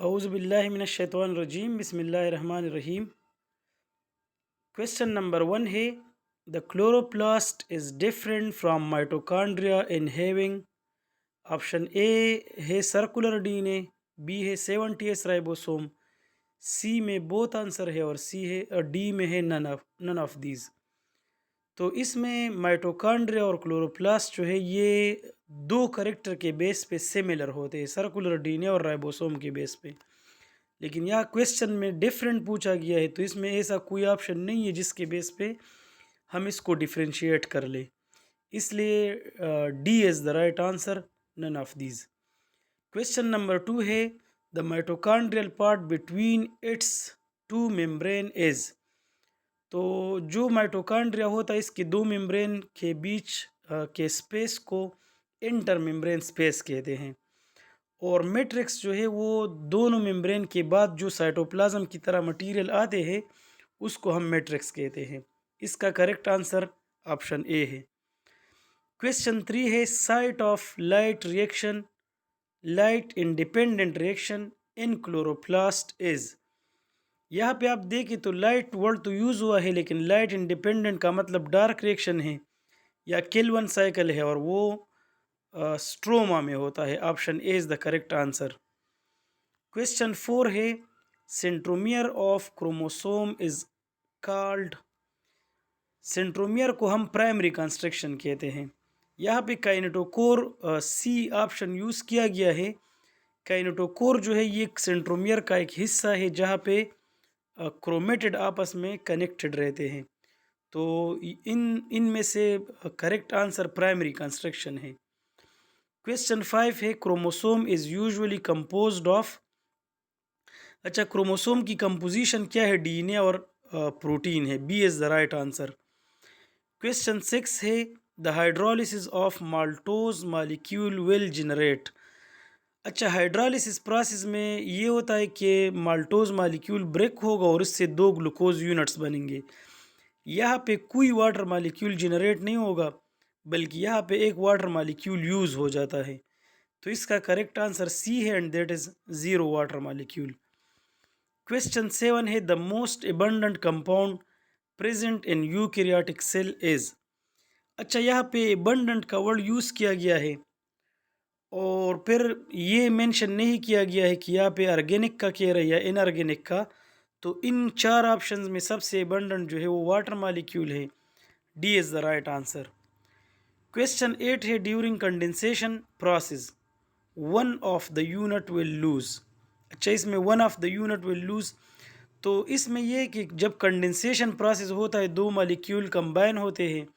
औज़ुबिल्लाहिमिनश्शैतानिर्रजीम बिस्मिल्लाहिर्रहमानिर्रहीम। Question number 1 है the chloroplast is different from mitochondria in having. Option A है circular DNA, B है 70s ribosome, सी में both answer है और सी है डी में है नन ऑफ दीज। तो इसमें माइटोकॉन्ड्रिया और क्लोरोप्लास्ट जो है ये दो करेक्टर के बेस पे सिमिलर होते हैं, सर्कुलर डीएनए और राइबोसोम के बेस पे। लेकिन यहाँ क्वेश्चन में डिफरेंट पूछा गया है, तो इसमें ऐसा कोई ऑप्शन नहीं है जिसके बेस पे हम इसको डिफ्रेंशिएट कर ले, इसलिए D is the right answer, none of these. Question number 2 है the mitochondrial part between its two membrane is. तो जो माइटोकॉन्ड्रिया होता है इसके दो मेम्ब्रेन के बीच के स्पेस को इंटर मेम्ब्रेन स्पेस कहते हैं, और मैट्रिक्स जो है वो दोनों मेम्ब्रेन के बाद जो साइटोप्लाज्म की तरह मटेरियल आते हैं उसको हम मैट्रिक्स कहते हैं। इसका करेक्ट आंसर ऑप्शन ए है। क्वेश्चन 3 है site of light reaction, light independent reaction in chloroplast is. यहाँ पे आप देखें तो लाइट वर्ड तो यूज़ हुआ है, लेकिन लाइट इंडिपेंडेंट का मतलब डार्क रिएक्शन है या किल्वन साइकिल है, और वो स्ट्रोमा में होता है। Option A is the correct answer. Question 4 है centromere of chromosome is called. Centromere को हम प्राइमरी कंस्ट्रक्शन कहते हैं। यहाँ पे काइनेटोकोर सी ऑप्शन यूज़ किया गया है। काइनेटोकोर जो है ये सेंट्रोमियर का एक हिस्सा है जहाँ पे क्रोमेटिड आपस में कनेक्टेड रहते हैं। तो इनमें से करेक्ट आंसर प्राइमरी कंस्ट्रक्शन है। क्वेश्चन 5 है chromosome is usually composed of. अच्छा, क्रोमोसोम की कंपोजिशन क्या है? डीएनए और प्रोटीन है। B is the right answer. Question 6 है the hydrolysis of maltose molecule will generate. अच्छा, हाइड्रोलिसिस प्रोसेस में ये होता है कि माल्टोज मॉलिक्यूल ब्रेक होगा और इससे दो ग्लूकोज यूनिट्स बनेंगे। यहाँ पे कोई वाटर मॉलिक्यूल जनरेट नहीं होगा, बल्कि यहाँ पे एक वाटर मॉलिक्यूल यूज़ हो जाता है। तो इसका करेक्ट आंसर सी है and that is zero water molecule. Question 7 है the most abundant compound present in eukaryotic cell is. अच्छा, यहाँ पे एबंडेंट का वर्ड यूज़ किया गया है और फिर ये मेंशन नहीं किया गया है कि यहाँ पे ऑर्गेनिक का कह रहे हैं या इनऑर्गेनिक का। तो इन चार ऑप्शंस में सबसे एबंडेंट जो है वो वाटर मॉलिक्यूल है। D is the right answer. Question 8 है during condensation process one of the unit will lose. अच्छा, इसमें one of the unit will lose, तो इसमें यह है कि जब कंडेंसेशन प्रोसेस होता है दो मॉलिक्यूल कंबाइन होते हैं,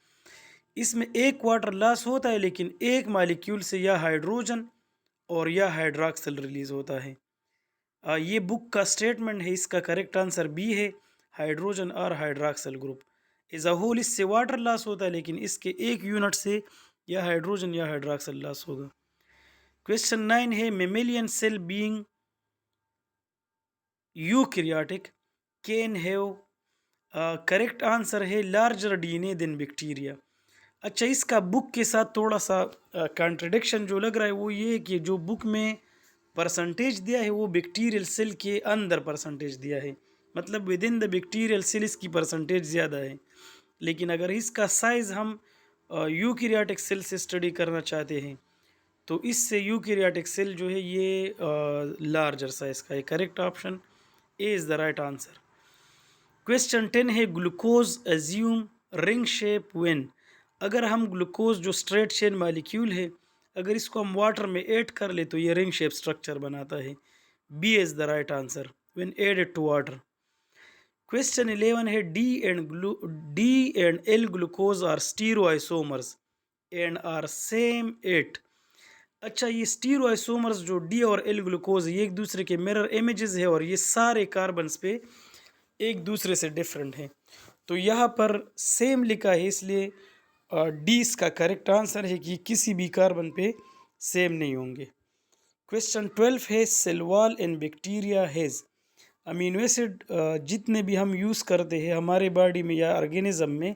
इसमें एक वाटर लॉस होता है, लेकिन एक मॉलिक्यूल से या हाइड्रोजन और या हाइड्रॉक्सिल रिलीज होता है। ये बुक का स्टेटमेंट है। इसका करेक्ट आंसर बी है, हाइड्रोजन और hydroxyl group. As a whole इससे वाटर लॉस होता है, लेकिन इसके एक यूनिट से या हाइड्रोजन या हाइड्रॉक्सिल लॉस होगा। क्वेश्चन 9 है mammalian cell being eukaryotic can have. Correct answer है लार्जर डीएनए देन बैक्टीरिया। अच्छा, इसका बुक के साथ थोड़ा सा कॉन्ट्रडिक्शन जो लग रहा है वो ये है कि जो बुक में परसेंटेज दिया है वो बैक्टीरियल सेल के अंदर परसेंटेज दिया है, मतलब within the bacterial cell इसकी परसेंटेज ज़्यादा है। लेकिन अगर इसका साइज़ हम यूकैरियोटिक सेल से स्टडी करना चाहते हैं तो इससे यूकैरियोटिक सेल जो है ये लार्जर साइज का है। Correct option A is the right answer. Question 10 है glucose assume ring shape when. अगर हम ग्लूकोज जो स्ट्रेट चेन मॉलिक्यूल है, अगर इसको हम वाटर में ऐड कर ले तो ये रिंग शेप स्ट्रक्चर बनाता है। B is the right answer when added to water. Question 11 है D and L glucose are stereoisomers and are same at. अच्छा, ये स्टीरोआइसोमर्स जो डी और एल ग्लूकोज ये एक दूसरे के मिरर इमेजेस है और ये सारे कार्बन्स पे एक दूसरे से डिफरेंट हैं। तो यहाँ पर सेम लिखा है, इसलिए डी इसका करेक्ट आंसर है कि किसी भी कार्बन पे सेम नहीं होंगे। क्वेश्चन 12 है cell wall in bacteria has. Amino acid जितने भी हम यूज़ करते हैं हमारे बॉडी में या ऑर्गेनिज्म में,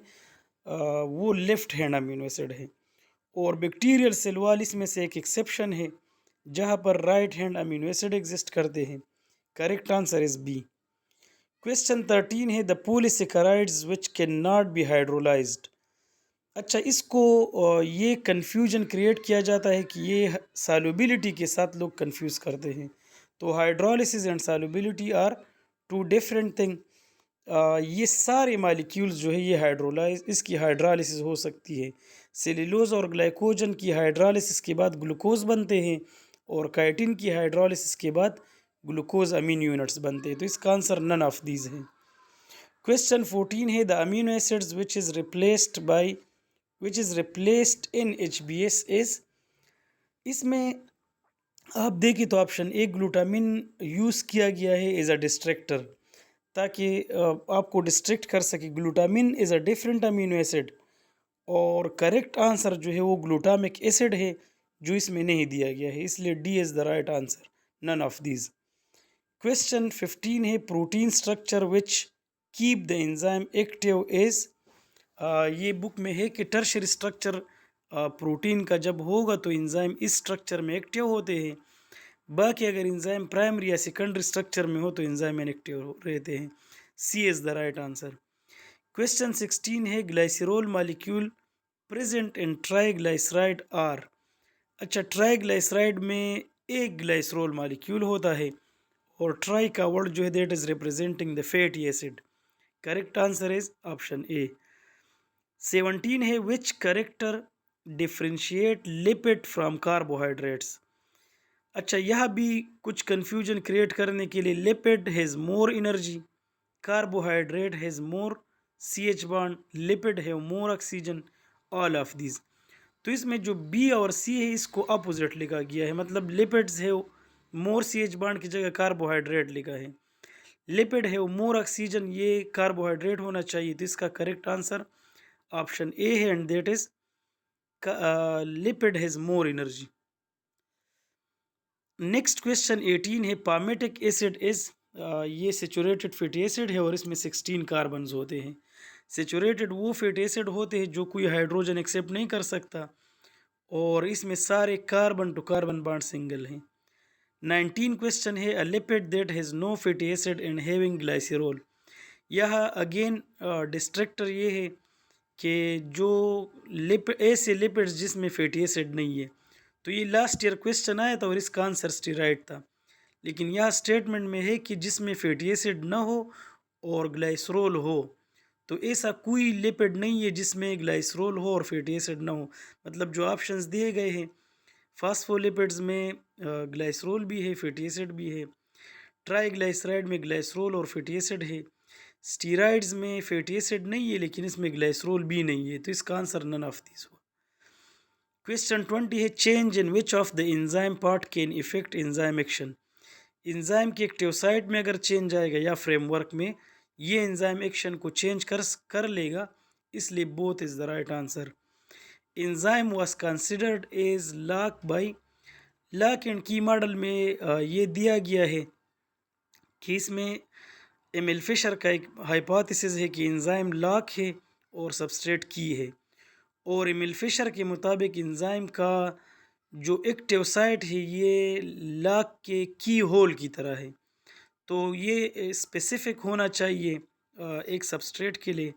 वो लेफ्ट हैंड अमीनो एसिड है, और बैक्टीरियल सेल वॉल इसमें से एक एक्सेप्शन है जहाँ पर right hand amino acid exist करते हैं। Correct answer is B. Question 13 है the polysaccharides which can not be hydrolysed. अच्छा, इसको ये कन्फ्यूजन क्रिएट किया जाता है कि ये सॉल्युबिलिटी के साथ लोग कंफ्यूज करते हैं। तो hydrolysis and solubility are two different thing. ये सारे मालिक्यूल्स जो है ये हाइड्रोलाइज इसकी हाइड्रोलिसिस हो सकती है। सेलुलोज और ग्लाइकोजन की हाइड्रोलिसिस के बाद ग्लूकोज बनते हैं और काइटिन की हाइड्रोलिसिस के बाद ग्लूकोज अमीनो यूनिट्स बनते हैं। तो इसका आंसर नन ऑफ दीज है। क्वेश्चन 14 है the amino acids which is replaced in HBS is. इसमें आप देखें तो ऑप्शन ए ग्लूटामिन यूज़ किया गया है एज अ डिस्ट्रैक्टर, ताकि आपको डिस्ट्रैक्ट कर सके। Glutamine is a different amino acid और करेक्ट आंसर जो है वो ग्लूटामिक एसिड है, जो इसमें नहीं दिया गया है, इसलिए D is the right answer, none of these. Question 15 है protein structure which keep the enzyme active is. ये बुक में है कि टर्शियरी स्ट्रक्चर प्रोटीन का जब होगा तो एंजाइम इस स्ट्रक्चर में एक्टिव होते हैं। बाकी अगर एंजाइम प्राइमरी या सेकेंडरी स्ट्रक्चर में हो तो एंजाइम इनएक्टिव रहते हैं। C is the right answer. Question 16 है glycerol molecule present in triglyceride are. अच्छा, ट्राइग्लाइसराइड में एक ग्लाइसरॉल मॉलिक्यूल होता है और ट्राई का वर्ड जो है that is representing the fatty acid. Correct answer is option A. 17 है विच character differentiate lipid from carbohydrates. अच्छा, यह भी कुछ कंफ्यूजन क्रिएट करने के लिए, lipid has more energy, carbohydrate has more CH bond, lipid have more oxygen, all of this. तो इसमें जो बी और सी है इसको अपोजिट लिखा गया है, मतलब lipids have more CH bond की जगह कार्बोहाइड्रेट लिखा है। लिपिड हैव मोर ऑक्सीजन, ये कार्बोहाइड्रेट होना चाहिए, तो इसका करेक्ट आंसर ऑप्शन ए है and that is lipid has more energy. Next question 18 है पामेटिक एसिड इज। ये सेचुरेटेड फैटी एसिड है और इसमें 16 कार्बन्स होते हैं। सेचुरेटेड वो फैटी एसिड होते हैं जो कोई हाइड्रोजन एक्सेप्ट नहीं कर सकता और इसमें सारे carbon to carbon bond single हैं। 19 क्वेश्चन है a lipid that has no fatty acid and having glycerol. यह अगेन डिस्ट्रैक्टर ये है कि जो ऐसे लिपिड्स जिसमें फैटी एसिड नहीं है। तो ये लास्ट ईयर क्वेश्चन आया था और इसका आंसर स्टीराइड था, लेकिन यह स्टेटमेंट में है कि जिसमें फैटी एसिड ना हो और ग्लाइसरॉल हो। तो ऐसा कोई लिपिड नहीं है जिसमें ग्लाइसरॉल हो और फैटी एसिड ना हो। मतलब जो ऑप्शंस दिए गए हैं, फास्फोलिपिड्स में ग्लाइसरॉल भी है, फैटी एसिड भी है। ट्राइग्लाइसराइड में ग्लाइसरॉल और फैटी एसिड है। स्टीराइड्स में फैटी एसिड नहीं है लेकिन इसमें ग्लाइसरॉल भी नहीं है, तो इसका आंसर नन ऑफ दिस हुआ। क्वेश्चन 20 है change in which of the enzyme part can effect enzyme action. Enzyme के एक्टिव साइट में अगर चेंज आएगा या फ्रेमवर्क में, ये एंजाइम एक्शन को चेंज कर लेगा, इसलिए both is the right answer. Enzyme was considered as lock by lock and key model में ये दिया गया है कि इसमें एमिल फिशर का एक हाइपोथेसिस है कि एंजाइम लॉक है और सबस्ट्रेट की है, और एमिल फिशर के मुताबिक एंजाइम का जो एक्टिव साइट है ये लॉक के की होल की तरह है। तो ये स्पेसिफिक होना चाहिए एक सबस्ट्रेट के लिए।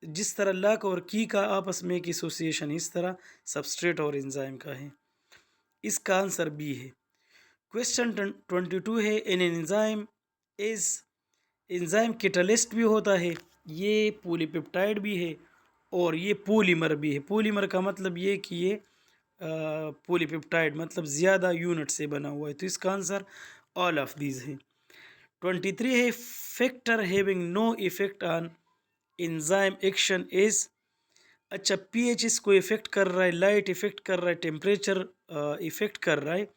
जिस तरह लॉक और की का आपस में एक एसोसिएशन, इस तरह सबस्ट्रेट और एंजाइम का है। इसका आंसर बी है। क्वेश्चन 22 है इन एंजाइम इज। एंजाइम कैटलिस्ट भी होता है, ये पॉलीपेप्टाइड भी है और ये पॉलीमर भी है। पॉलीमर का मतलब ये कि ये पॉलीपेप्टाइड मतलब ज़्यादा यूनिट से बना हुआ है, तो इसका आंसर ऑल ऑफ दीज है। 23 है factor having no effect on enzyme action is. अच्छा, पीएच इसको इफेक्ट कर रहा है, लाइट इफेक्ट कर रहा है, टेम्परेचर इफेक्ट कर रहा है,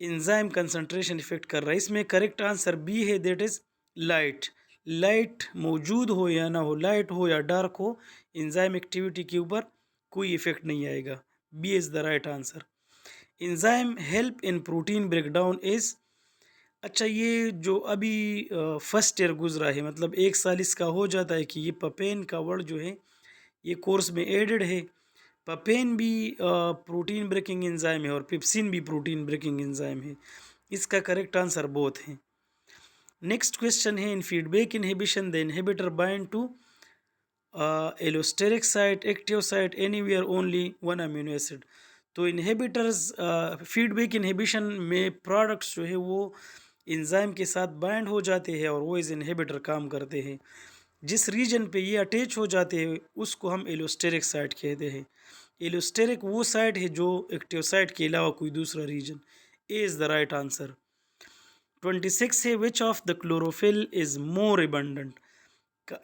एंजाइम कंसंट्रेशन इफेक्ट कर रहा है। इसमें करेक्ट आंसर बी है, दैट इज लाइट। लाइट मौजूद हो या ना हो, लाइट हो या डार्क हो, एंजाइम एक्टिविटी के ऊपर कोई इफेक्ट नहीं आएगा। B is the right answer. Enzyme help in protein breakdown is. अच्छा, ये जो अभी फर्स्ट ईयर गुजरा है, मतलब एक साल इसका हो जाता है कि ये पपेन का वर्ड जो है ये कोर्स में एडेड है। पपेन भी प्रोटीन ब्रेकिंग एंजाइम है और पिप्सिन भी प्रोटीन ब्रेकिंग एंजाइम है। इसका करेक्ट आंसर बोथ है। नेक्स्ट क्वेश्चन है, in feedback inhibition the inhibitor bind to allosteric site, active site, anywhere only one amino acid. तो इनहिबिटर्स फीडबैक इनहिबिशन में प्रोडक्ट्स जो है वो इंजाइम के साथ बाइंड हो जाते हैं और वो इस इनहिबिटर काम करते हैं। जिस रीजन पे ये अटैच हो जाते हैं उसको हम एलोस्टेरिक साइट कहते हैं। एलोस्टेरिक वो साइट है जो एक्टिव साइट के अलावा कोई दूसरा reason. A is the right answer. 26 है, which of the chlorophyll is more abundant.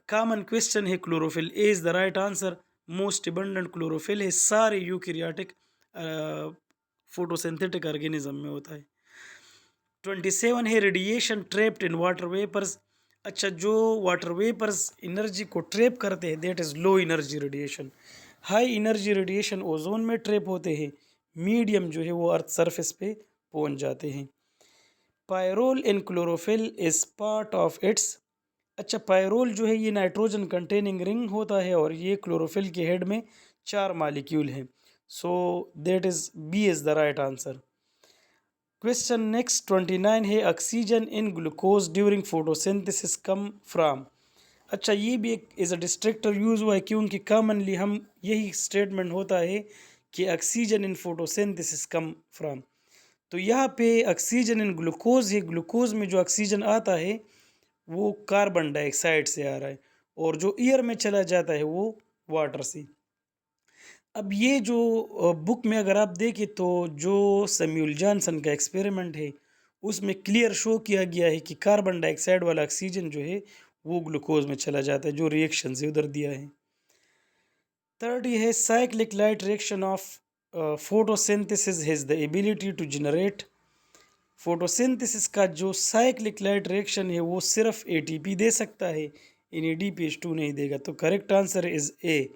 Common question है chlorophyll. A is the right answer. Most abundant chlorophyll है सारे यूकैरियोटिक फोटोसिंथेटिक ऑर्गेनिज्म में होता है। 27 है, radiation trapped in water vapours. अच्छा, जो वाटर वेपर्स एनर्जी को ट्रैप करते हैं that is low energy radiation. High energy radiation ozone में ट्रैप होते हैं, मीडियम जो है वो अर्थ सरफेस पे पहुंच जाते हैं। Pyrrole in chlorophyll is part of its. अच्छा, पायरोल जो है ये नाइट्रोजन कंटेनिंग रिंग होता है और ये क्लोरोफिल के हेड में 4 मालिक्यूल हैं। So that is B is the right answer. Question next 29 है, oxygen in glucose during photosynthesis come from. अच्छा, ये भी एक एज अ डिस्ट्रक्टर यूज़ हुआ है क्योंकि कॉमनली हम यही स्टेटमेंट होता है कि oxygen in photosynthesis come from. तो यहाँ पे ऑक्सीजन इन ग्लूकोज है, ग्लूकोज में जो ऑक्सीजन आता है वो कार्बन डाइऑक्साइड से आ रहा है और जो एयर में चला जाता है वो वाटर से। अब ये जो बुक में अगर आप देखें तो जो सैमुअल जॉनसन का एक्सपेरिमेंट है उसमें क्लियर शो किया गया है कि कार्बन डाइऑक्साइड वाला ऑक्सीजन जो है वो ग्लूकोज में चला जाता है, जो रिएक्शन से उधर दिया है। थर्ड ये है, cyclic light reaction of photosynthesis has the ability to generate. Photosynthesis का जो साइक्लिक लाइट रिएक्शन है वो सिर्फ एटीपी दे सकता है, NADPH2 नहीं देगा। तो करेक्ट आंसर इज ए।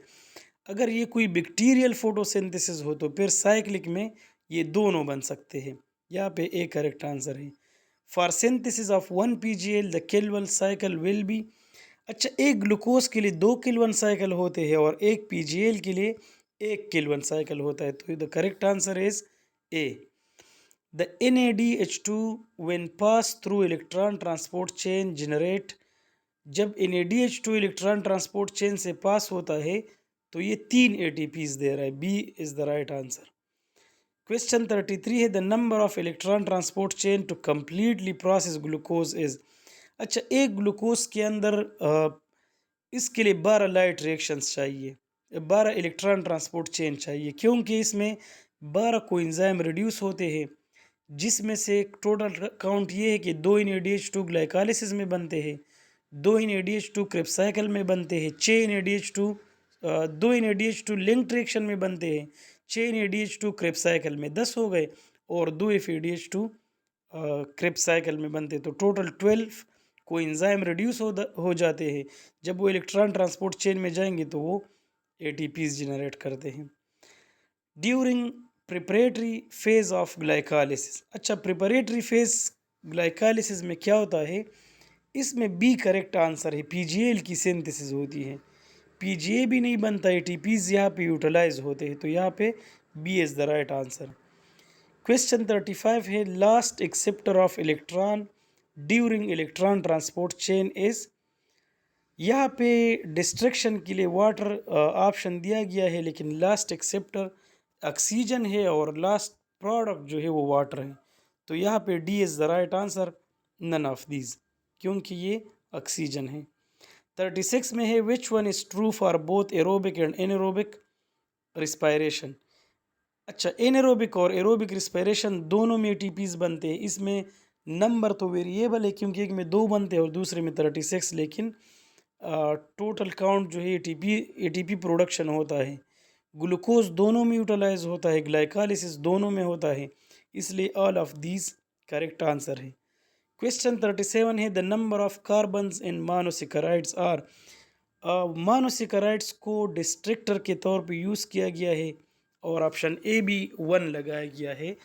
अगर ये कोई बैक्टीरियल फोटोसिंथेसिस हो तो फिर साइक्लिक में ये दोनों बन सकते हैं। यहाँ पे ए करेक्ट आंसर है। For synthesis of 1 PgL the Calvin cycle will be. अच्छा, एक ग्लूकोज के लिए 2 किल्वन साइकिल होते हैं और एक PgL के लिए 1 किल्वन साइकिल होता है। तो the correct answer is a. The NADH2 when pass through electron transport chain generate। जब NADH2 इलेक्ट्रॉन ट्रांसपोर्ट चेन से पास होता है तो ये 3 ATPs दे रहा है। B is the right answer. Question 33 है, the number of electron transport chain to completely process glucose is. अच्छा, एक ग्लूकोज के अंदर इसके लिए 12 लाइट रिएक्शंस चाहिए, 12 इलेक्ट्रॉन ट्रांसपोर्ट चेन चाहिए क्योंकि इसमें 12 कोएंजाइम रिड्यूस होते हैं, जिसमें से टोटल काउंट ये है कि 2 NADH2 ग्लाइकोलाइसिस में बनते हैं, 2 NADH2 क्रेब्स साइकिल में बनते हैं, 6 NADH2 2 NADH2 लिंक्ड रिएक्शन में बनते हैं, 6 NADH2 क्रेब्स साइकिल में 10 हो गए और 2 FADH2 क्रेब्स साइकिल में बनते हैं। तो टोटल 12 कोएंजाइम रिड्यूस हो जाते हैं। जब वो इलेक्ट्रॉन ट्रांसपोर्ट चेन में जाएंगे तो वो ATPs जनरेट करते हैं। During preparatory phase of glycolysis. अच्छा, प्रिपरेटरी फेज ग्लाइकोलाइसिस में क्या होता है, इसमें बी करेक्ट आंसर है। PgL की सिंथेसिस होती है, PGA भी नहीं बनता, ATPs यहाँ पे यूटिलाइज होते हैं। तो यहाँ पे B is the right answer. Question 35 है, last acceptor of electron during electron transport chain is. यहाँ पे डिस्ट्रक्शन के लिए वाटर ऑप्शन दिया गया है लेकिन लास्ट एक्सेप्टर ऑक्सीजन है और लास्ट प्रोडक्ट जो है वो वाटर है। तो यहाँ पे D is the right answer, none of these, क्योंकि ये ऑक्सीजन है। 36 में है, which one is true for both aerobic and anaerobic respiration. अच्छा, एनएरोबिक और एरोबिक रिस्पायरेशन दोनों में ATPs बनते हैं। इसमें नंबर तो वेरिएबल है क्योंकि एक में 2 बनते हैं और दूसरे में 36, लेकिन टोटल काउंट जो है ATP प्रोडक्शन होता है। ग्लूकोज दोनों में यूटिलाइज होता है, ग्लाइकोलाइसिस दोनों में होता है, इसलिए all of these correct answer है। क्वेश्चन 37 है, the number of carbons in monosaccharides are. Monosaccharides को डिस्ट्रक्टर के तौर पे यूज़ किया गया है और ऑप्शन ए भी 1 लगाया गया है।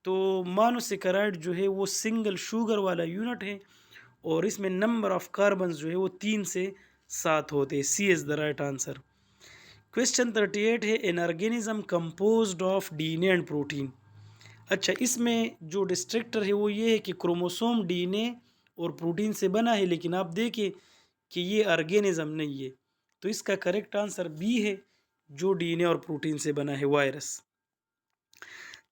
तो मोनोसेकेराइड जो है वो सिंगल शुगर वाला यूनिट है और इसमें नंबर ऑफ कार्बन्स जो है वो 3 से 7 होते हैं। C is the right answer. Question 38 है, an organism composed of DNA and protein. अच्छा, इसमें जो डिस्ट्रक्टर है वो ये है कि क्रोमोसोम DNA और प्रोटीन से बना है, लेकिन आप देखें कि ये ऑर्गेनिज्म नहीं है। तो इसका करेक्ट आंसर बी है, जो डीएनए और प्रोटीन से बना है, वायरस।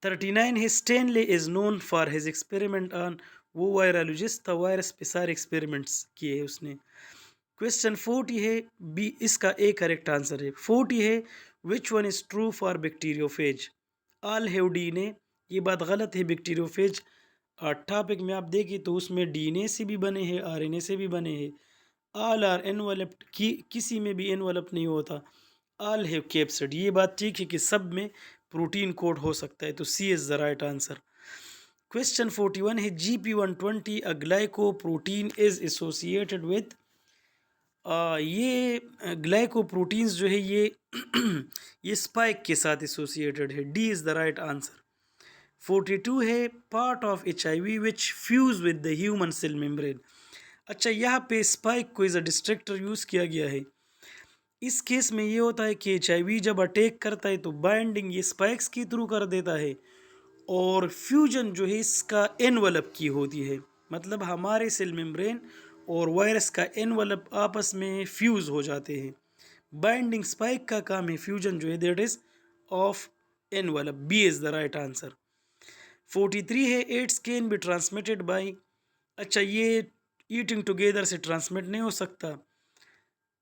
39 है Stanley is known for his experiment on, वो वायरोलॉजिस्ट था, वायरस पे सारे एक्सपेरिमेंट्स किए हैं उसने। क्वेश्चन 40 है बी, इसका ए करेक्ट आंसर है। 40 है which one is true for bacteriophage, all have DNA, ये बात गलत है। बैक्टीरियोफेज टॉपिक में आप देखिए तो उसमें डीएनए से भी बने हैं, आरएनए से भी बने हैं। ऑल आर एनवेलप्ड, किसी में भी एनवेलप नहीं होता। ऑल हैव कैप्सिड, ये बात ठीक है कि सब में प्रोटीन कोड हो सकता है, तो C is the right answer. Question 41 है GP120 a glycoprotein is associated with, ये ग्लाइकोप्रोटीन्स जो है ये ये स्पाइक के साथ एसोसिएटेड है, D is the right answer. 42 है part of HIV which fuse with the human cell membrane, अच्छा यहाँ पे स्पाइक को एज अ डिस्ट्रैक्टर यूज़ किया गया है। इस केस में ये होता है कि HIV जब अटैक करता है तो बाइंडिंग ये स्पाइक्स के थ्रू कर देता है, और फ्यूजन जो है इसका एनवलप की होती है, मतलब हमारे सेल मेम्ब्रेन और वायरस का एनवलप आपस में फ्यूज हो जाते हैं। बाइंडिंग स्पाइक का काम है, फ्यूजन जो है that is of envelope, B is the right answer. 43 है AIDS can be transmitted by, अच्छा ये ईटिंग टुगेदर से ट्रांसमिट नहीं हो सकता,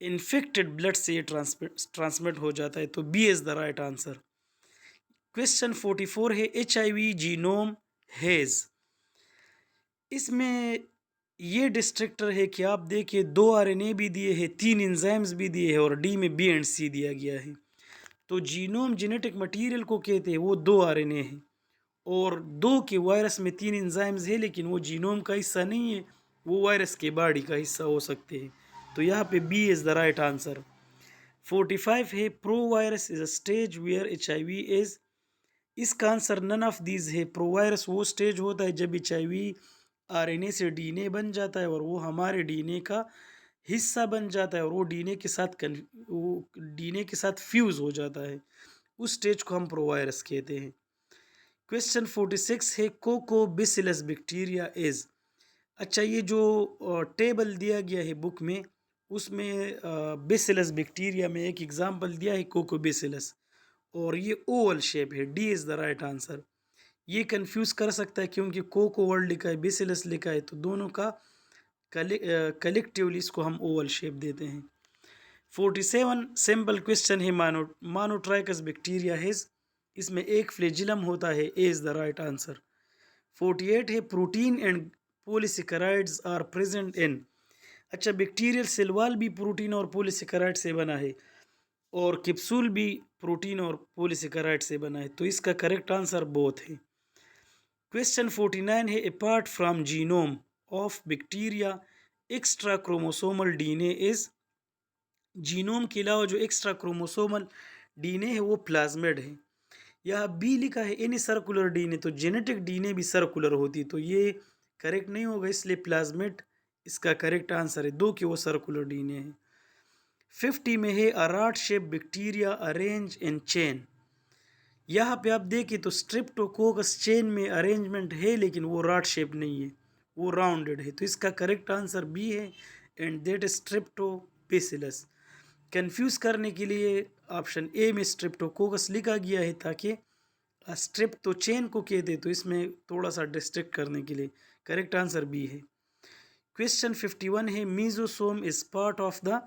इन्फेक्टेड ब्लड से ये ट्रांसमिट हो जाता है, तो B is the right answer. Question 44 है HIV जीनोम हेज, इसमें ये डिस्ट्रक्टर है कि आप देखिए 2 RNA भी दिए हैं, 3 इंजाइम्स भी दिए हैं और डी में B एंड C दिया गया है। तो जीनोम जेनेटिक मटेरियल को कहते हैं, वो 2 RNA है और 2 के वायरस में 3 इंजाइम्स है, लेकिन वो जीनोम का हिस्सा नहीं है, वो वायरस के बॉडी का हिस्सा हो सकते हैं, तो यहाँ पे B is the right answer. 45 है provirus is a stage where HIV is, इसका आंसर नन ऑफ दीज है। प्रो वायरस वो स्टेज होता है जब HIV RNA से DNA बन जाता है और वो हमारे DNA का हिस्सा बन जाता है और वो DNA के साथ फ्यूज हो जाता है, उस स्टेज को हम प्रो वायरस कहते हैं। क्वेश्चन 46 है कोको बेसिलस बैक्टीरिया इज, अच्छा ये जो टेबल दिया गया है बुक में उसमें बेसिलस बैक्टीरिया में एक एग्जांपल दिया है कोको बेसिलस, और ये ओवल शेप है, D is the right answer. ये कंफ्यूज कर सकता है क्योंकि कोको वर्ड लिखा है, बेसिलस लिखा है, तो दोनों का कलेक्टिवली इसको हम ओवल शेप देते हैं। 47 सिंपल क्वेश्चन है मानोट्राइकस बैक्टीरिया है, इसमें एक फ्लेजिलम होता है, A is the right answer. 48 है protein and polysaccharides are present in, अच्छा बैक्टीरियल सेल वॉल भी प्रोटीन और पॉलीसेकेराइड से बना है और कैप्सूल भी प्रोटीन और पॉलीसेकेराइड से बना है, तो इसका करेक्ट आंसर बोथ है। क्वेश्चन 49 है apart from genome of bacteria extra chromosomal DNA is, genome के अलावा जो एक्स्ट्रा क्रोमोसोमल DNA है वो प्लाज्मिड है। यहाँ बी लिखा है एनी सर्कुलर DNA, तो जेनेटिक DNA भी सर्कुलर होती, तो ये करेक्ट नहीं होगा, इसलिए प्लाज्मिड इसका करेक्ट आंसर है, 2 के वो सर्कुलर DNA है। 50 में है a rod shape bacteria arrange in chain, यहाँ पे आप देखिए तो स्ट्रेप्टोकोकस चेन में अरेंजमेंट है लेकिन वो रॉड शेप नहीं है, वो राउंडेड है, तो इसका करेक्ट आंसर बी है एंड दैट इज स्ट्रेप्टोबेसिलस। कंफ्यूज करने के लिए ऑप्शन ए में स्ट्रेप्टोकोकस लिखा गया है ताकि स्ट्रिप तो चेन को कहते, तो इसमें थोड़ा सा डिस्ट्रैक्ट करने के लिए, करेक्ट आंसर बी है। क्वेश्चन 51 है mesosome is part of the,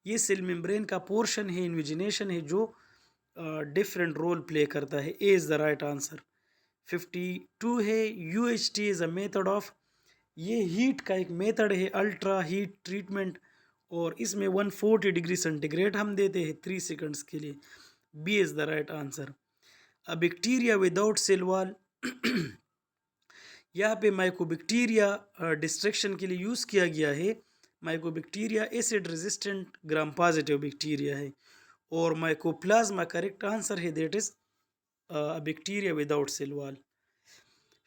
ये सेल मेम्ब्रेन का पोर्शन है, इन्विजिनेशन है जो डिफरेंट रोल प्ले करता है, A is the right answer. 52 है UHT is a method of, ये हीट का एक मेथड है, अल्ट्रा हीट ट्रीटमेंट, और इसमें 140 डिग्री सेंटीग्रेड हम देते हैं 3 सेकंड्स के लिए, B is the right answer. A bacteria without cell wall, यहाँ पे माइकोबैक्टीरिया डिस्ट्रक्शन के लिए यूज़ किया गया है, mycobacteria acid resistant gram positive bacteria है, और माइकोप्लाज्मा करेक्ट आंसर है, that is bacteria without cell wall.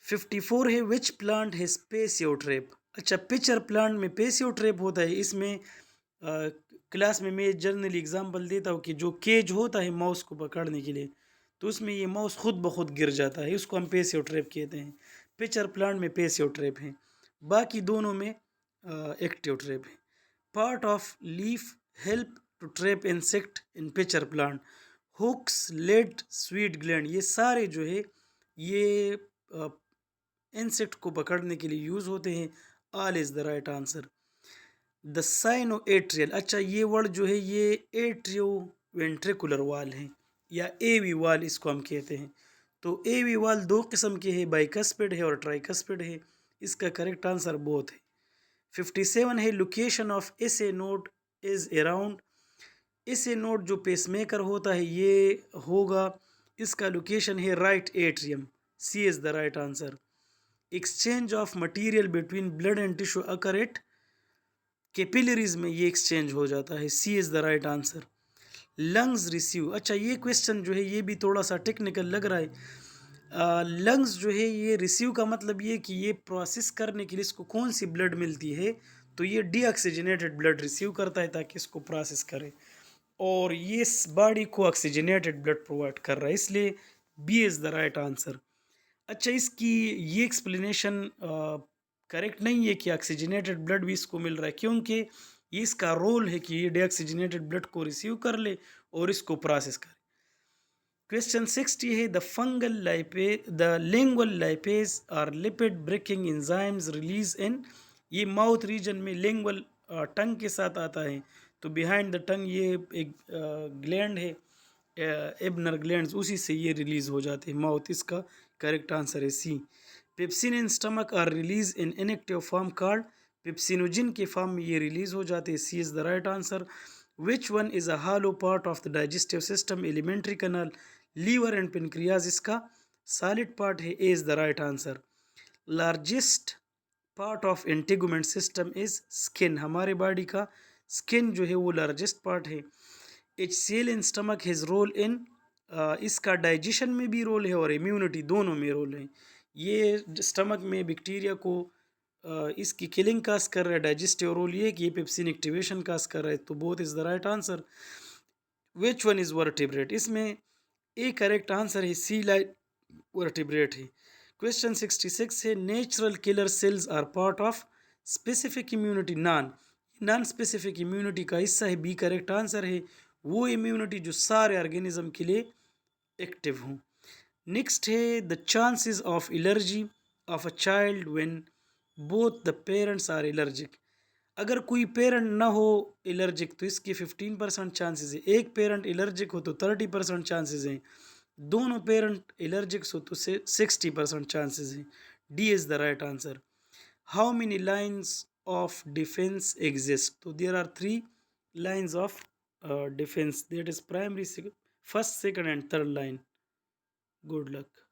54 है विच प्लांट है पेसियो ट्रैप, अच्छा पिचर प्लांट में पेसियो ट्रैप होता है, इसमें क्लास में मैं जनरली एग्जांपल देता हूँ कि जो केज होता है माउस को पकड़ने के लिए, तो उसमें ये माउस खुद ब खुद गिर जाता है, उसको हम पेसियो ट्रैप कहते हैं। पिचर प्लांट में पेसियो ट्रैप है, बाकी दोनों में एक्टिव ट्रैप है। Part of leaf help to trap insect in pitcher plant. Hooks, lid, sweet gland, ये सारे जो है ये इंसेक्ट को पकड़ने के लिए यूज होते हैं। All is the right answer. The cyano atrial, अच्छा ये वर्ड जो है ये एट्रियो वेंट्रिकुलर वाल है या एवी वाल इसको हम कहते हैं। तो एवी वाल दो किस्म के हैं, बाइकस्पिड है और ट्राइकस्पिड है। इसका करेक्ट आंसर बोथ है। 57 है, location of S A node is around. S A node जो पेसमेकर होता है ये होगा, इसका लोकेशन है right atrium. C is the right answer. Exchange of material between blood and tissue occur at capillaries में ये एक्सचेंज हो जाता है। C is the right answer. Lungs receive, अच्छा ये क्वेश्चन जो है ये भी थोड़ा सा टेक्निकल लग रहा है। लंग्स जो है ये रिसीव का मतलब ये कि ये प्रोसेस करने के लिए इसको कौन सी ब्लड मिलती है, तो ये डीऑक्सीजनेटेड ब्लड रिसीव करता है ताकि इसको प्रोसेस करे, और ये इस बॉडी को ऑक्सीजनेटेड ब्लड प्रोवाइड कर रहा है, इसलिए B is the right answer. अच्छा इसकी ये एक्सप्लेनेशन करेक्ट नहीं है कि ऑक्सीजनेटेड ब्लड भी इसको मिल रहा है, क्योंकि ये इसका रोल है कि ये डीऑक्सीजनेटेड ब्लड को रिसीव कर ले और इसको प्रोसेस करे। क्वेश्चन 60 है, द फंगल लाइपे the lingual lipase are lipid breaking enzymes release in, ये माउथ रीजन में लिंगुअल टंग के साथ आता है, तो बिहाइंड द टंग ये एक ग्लैंड है, एबनर ग्लैंड्स, उसी से ये रिलीज हो जाते हैं माउथ। इसका करेक्ट आंसर है C. Pepsin in stomach are release in inactive form card, pepsinogen के फॉर्म में ये रिलीज हो जाते हैं। C is the right answer. Which one is a hollow part of the digestive system, alimentary canal, liver and pancreas, इसका solid part है। A is the right answer. Largest part of integumentary system is skin, हमारे body का skin जो है वो largest part है। HCl in stomach his role in, इसका digestion में भी रोल है और इम्यूनिटी दोनों में रोल है। ये स्टमक में बैक्टीरिया को इसकी किलिंग काज कर रहा है, डाइजेस्टिव रोल ये कि ये पेप्सिन एक्टिवेशन काज कर रहा है, तो both is the right answer. Which one is vertebrate, इसमें ए करेक्ट आंसर है, सी लाइक वर्टिब्रेट है। क्वेश्चन 66 है, natural killer cells are part of specific immunity, non specific immunity का हिस्सा है। बी करेक्ट आंसर है, वो इम्यूनिटी जो सारे ऑर्गेनिज्म के लिए एक्टिव हों। नेक्स्ट है, the chances of allergy of a child when both the parents are allergic, अगर कोई पेरेंट ना हो एलर्जिक तो इसके 15% चांसेस है, एक पेरेंट एलर्जिक हो तो 30% चांसेस हैं, दोनों पेरेंट एलर्जिक्स हो तो 60% चांसेस हैं। D is the right answer. How many lines of defence exist, तो there are 3 lines of defence, that is primary, first, second and third line. Good luck.